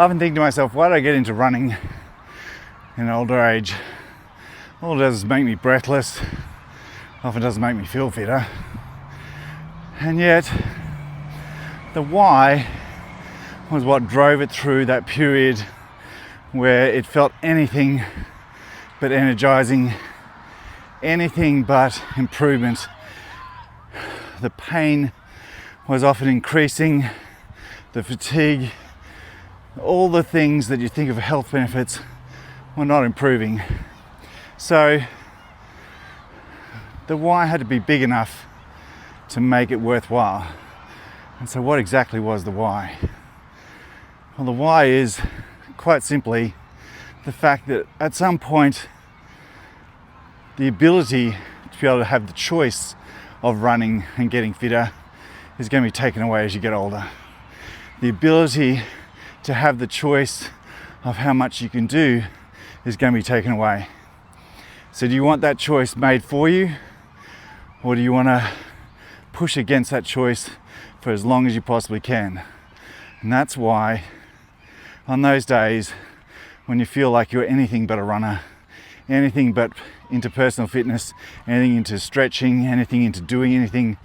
I've been thinking to myself, why did I get into running in older age? All it does is make me breathless, often doesn't make me feel fitter. And yet, the why was what drove it through that period where it felt anything but energizing, anything but improvement. The pain was often increasing, the fatigue, all the things that you think of health benefits were not improving. So the why had to be big enough to make it worthwhile. And so what exactly was the why? Well, the why is quite simply the fact that at some point the ability to be able to have the choice of running and getting fitter is going to be taken away as you get older. The ability to have the choice of how much you can do is going to be taken away. So do you want that choice made for you, or do you want to push against that choice for as long as you possibly can? And that's why on those days when you feel like you're anything but a runner, anything but into personal fitness, anything into stretching, anything into doing anything,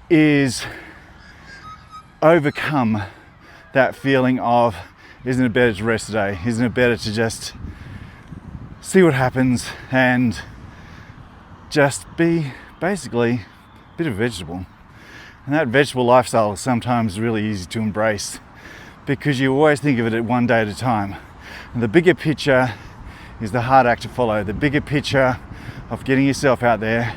is overcome that feeling of, isn't it better to rest today? Isn't it better to just see what happens and just be basically a bit of a vegetable? And that vegetable lifestyle is sometimes really easy to embrace because you always think of it at one day at a time. And the bigger picture is the hard act to follow. The bigger picture of getting yourself out there,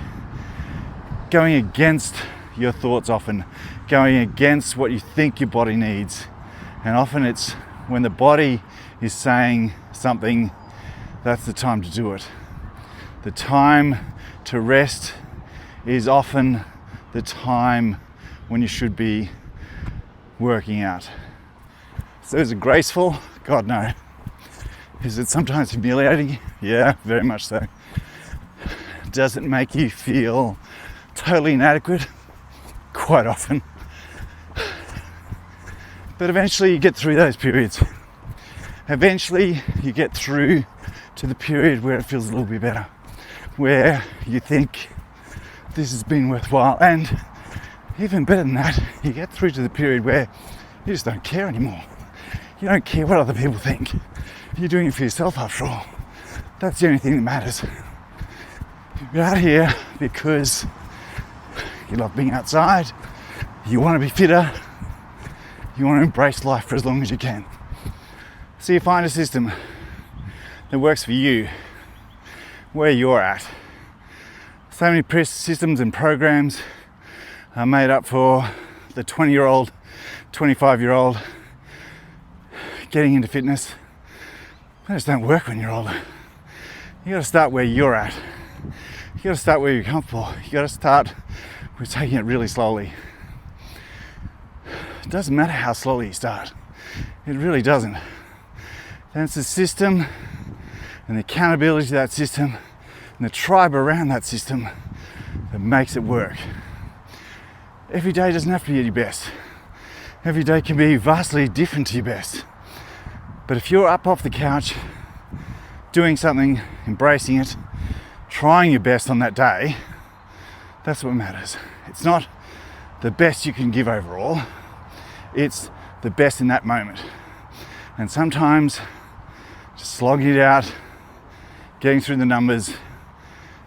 going against your thoughts often, going against what you think your body needs. And often it's when the body is saying something, that's the time to do it. The time to rest is often the time when you should be working out. So is it graceful? God, no. Is it sometimes humiliating? Yeah, very much so. Does it make you feel totally inadequate? Quite often. But eventually you get through those periods. Eventually you get through to the period where it feels a little bit better, where you think this has been worthwhile, and even better than that, you get through to the period where you just don't care anymore. You don't care what other people think. You're doing it for yourself after all. That's the only thing that matters. You're out here because you love being outside, you want to be fitter, you want to embrace life for as long as you can. So you find a system that works for you, where you're at. So many systems and programs are made up for the 20-year-old, 25-year-old getting into fitness. They just don't work when you're older. You got to start where you're at. You got to start where you're comfortable. You got to start with taking it really slowly. It doesn't matter how slowly you start. It really doesn't. Then it's the system and the accountability to that system and the tribe around that system that makes it work. Every day doesn't have to be at your best. Every day can be vastly different to your best. But if you're up off the couch, doing something, embracing it, trying your best on that day, that's what matters. It's not the best you can give overall, it's the best in that moment. And sometimes just slogging it out, getting through the numbers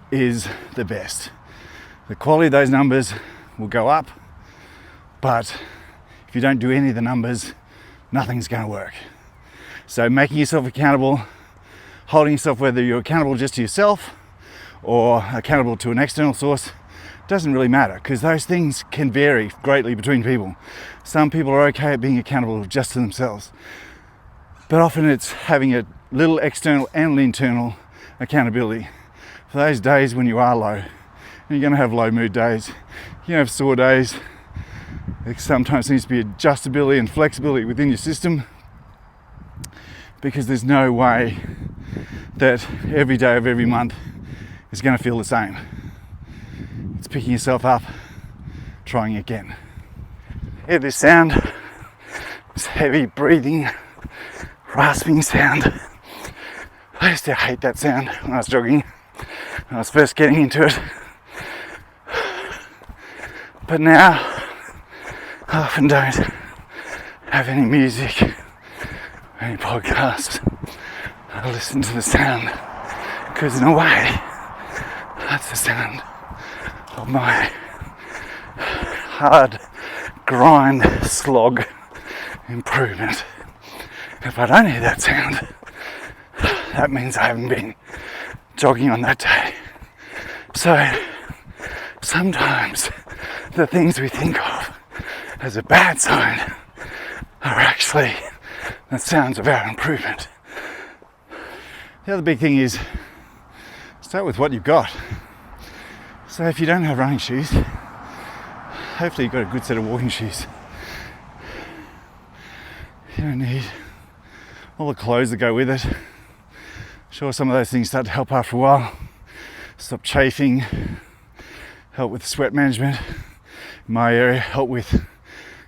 is the best. The quality of those numbers will go up, but if you don't do any of the numbers, nothing's going to work. So making yourself accountable, holding yourself, whether you're accountable just to yourself or accountable to an external source, doesn't really matter, because those things can vary greatly between people. Some people are okay at being accountable just to themselves, but often it's having a little external and internal accountability for those days when you are low. And you're going to have low mood days, you have sore days. There sometimes needs to be adjustability and flexibility within your system, because there's no way that every day of every month is going to feel the same. It's picking yourself up, trying again. Hear this sound? this heavy breathing, rasping sound. I used to hate that sound when I was jogging, when I was first getting into it. But now, I often don't have any music or any podcast. I listen to the sound, because in a way, that's the sound of my hard grind slog improvement. If I don't hear that sound, that means I haven't been jogging on that day. So sometimes the things we think of as a bad sign are actually the sounds of our improvement. The other big thing is start with what you've got. So if you don't have running shoes, hopefully you've got a good set of walking shoes. You don't need all the clothes that go with it. Sure, some of those things start to help after a while. Stop chafing, help with sweat management. In my area, help with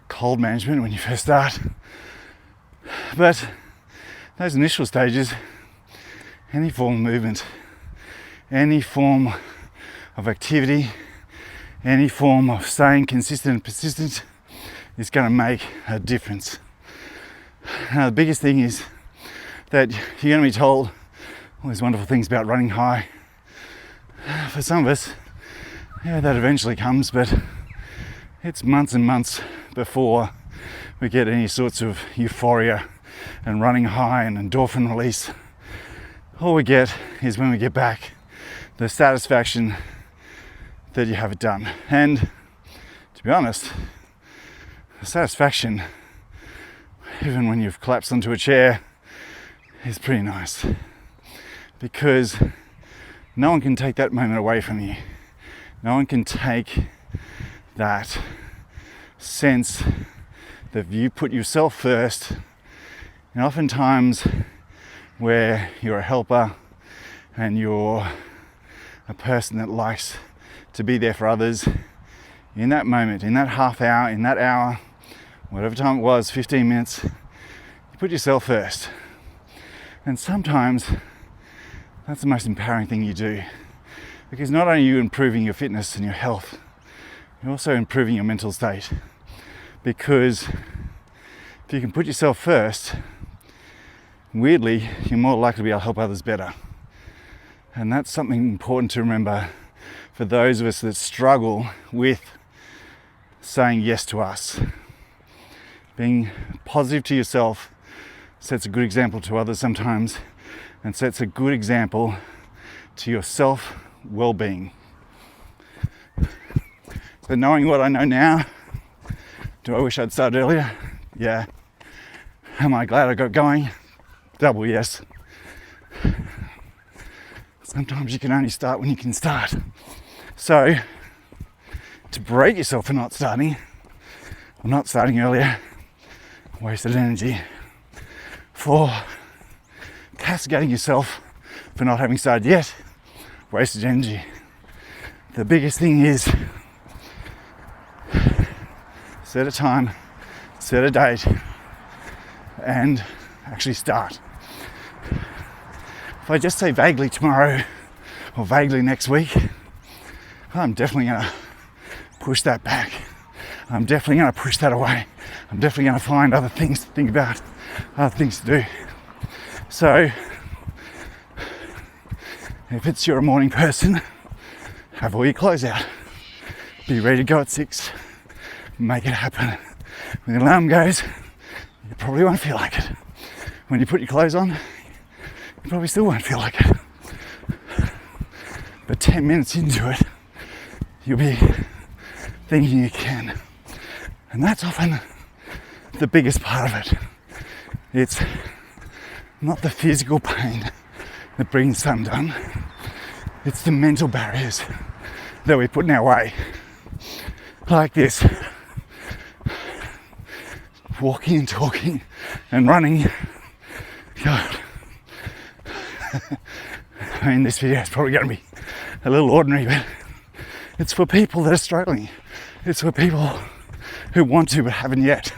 cold management when you first start. But those initial stages, any form of movement, any form of activity, any form of staying consistent and persistent is going to make a difference. Now, the biggest thing is that you're going to be told all these wonderful things about running high. For some of us, yeah, that eventually comes, but it's months and months before we get any sorts of euphoria and running high and endorphin release. All we get is when we get back the satisfaction that you have it done. And to be honest, the satisfaction, even when you've collapsed onto a chair, is pretty nice, because no one can take that moment away from you. No one can take that sense that you put yourself first. And oftentimes where you're a helper and you're a person that likes to be there for others, in that moment, in that half hour, in that hour, whatever time it was, 15 minutes, you put yourself first. And sometimes that's the most empowering thing you do, because not only are you improving your fitness and your health, you're also improving your mental state. Because if you can put yourself first, weirdly, you're more likely to be able to help others better. And that's something important to remember for those of us that struggle with saying yes to us. Being positive to yourself sets a good example to others sometimes, and sets a good example to your self-well-being. So knowing what I know now, do I wish I'd started earlier? Yeah. Am I glad I got going? Double yes. Sometimes you can only start when you can start. So, to berate yourself for not starting, or not starting earlier, wasted energy. For castigating yourself for not having started yet, wasted energy. The biggest thing is set a time, set a date, and actually start. If I just say vaguely tomorrow or vaguely next week, I'm definitely going to push that back. I'm definitely going to push that away. I'm definitely going to find other things to think about, other things to do. So, if it's you're a morning person, have all your clothes out. Be ready to go at 6. Make it happen. When the alarm goes, you probably won't feel like it. When you put your clothes on, you probably still won't feel like it. But 10 minutes into it, you'll be thinking you can. And that's often the biggest part of it. It's not the physical pain that brings some done. It's the mental barriers that we put in our way. Like this. Walking and talking and running. God. I mean, this video is probably going to be a little ordinary, but it's for people that are struggling. It's for people who want to but haven't yet.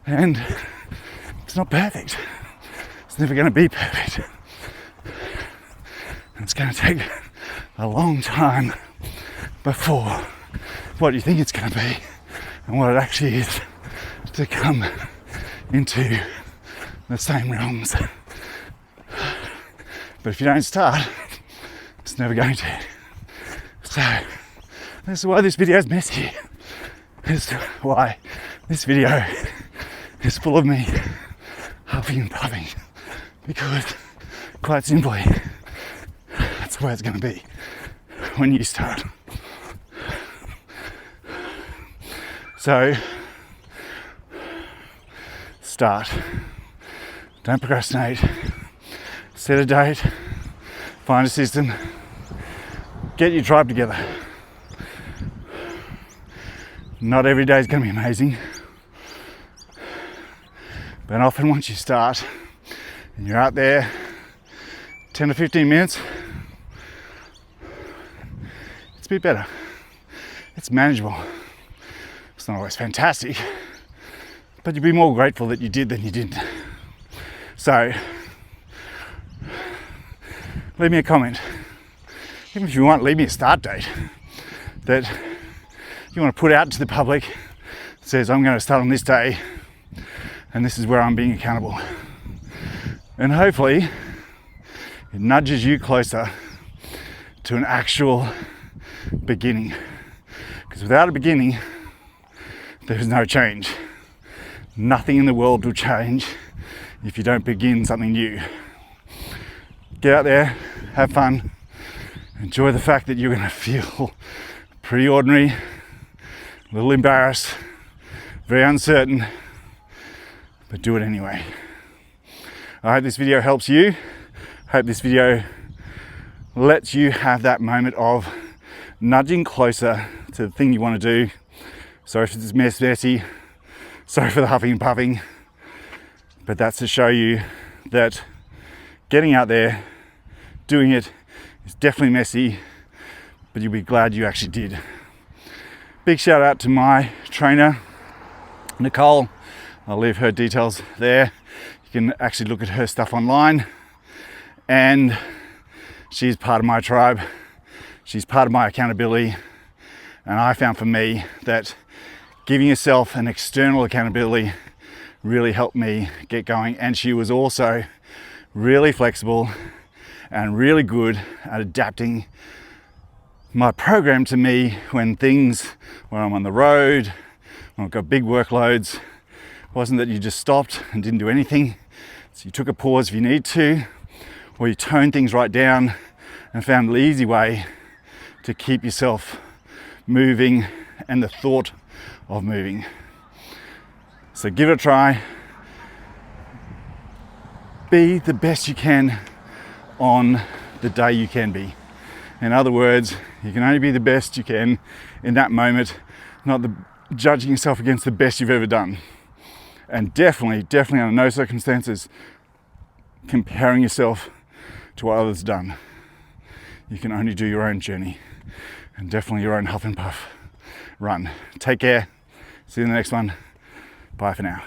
And it's not perfect. It's never going to be perfect. And it's going to take a long time before what you think it's going to be and what it actually is to come into the same realms. But if you don't start, it's never going to. So this is why this video is messy. This is why this video is full of me huffing and puffing, because quite simply, that's the way it's going to be when you start. So start. Don't procrastinate. Set a date. Find a system. Get your tribe together. Not every day is going to be amazing, but often once you start and you're out there 10 to 15 minutes, it's a bit better. It's manageable. It's not always fantastic, but you'll be more grateful that you did than you didn't. So leave me a comment. Even if you want, leave me a start date that you want to put out to the public that says, I'm going to start on this day and this is where I'm being accountable. And hopefully it nudges you closer to an actual beginning. Because without a beginning, there's no change. Nothing in the world will change if you don't begin something new. Get out there, have fun, enjoy the fact that you're going to feel pretty ordinary, a little embarrassed, very uncertain, but do it anyway. I hope this video helps you. I hope this video lets you have that moment of nudging closer to the thing you want to do. Sorry for this messy, sorry for the huffing and puffing, but that's to show you that getting out there, doing it is definitely messy, but you'll be glad you actually did. Big shout out to my trainer, Nicole. I'll leave her details there. You can actually look at her stuff online, and she's part of my tribe. She's part of my accountability, and I found for me that giving yourself an external accountability really helped me get going. And she was also really flexible and really good at adapting my program to me when I'm on the road, when I've got big workloads. It wasn't that you just stopped and didn't do anything. So you took a pause if you need to, or you toned things right down and found the easy way to keep yourself moving and the thought of moving. So give it a try. Be the best you can on the day you can be. In other words, you can only be the best you can in that moment, not judging yourself against the best you've ever done. And definitely under no circumstances comparing yourself to what others have done. You can only do your own journey, and definitely your own huff and puff run. Take care. See you in the next one. Bye for now.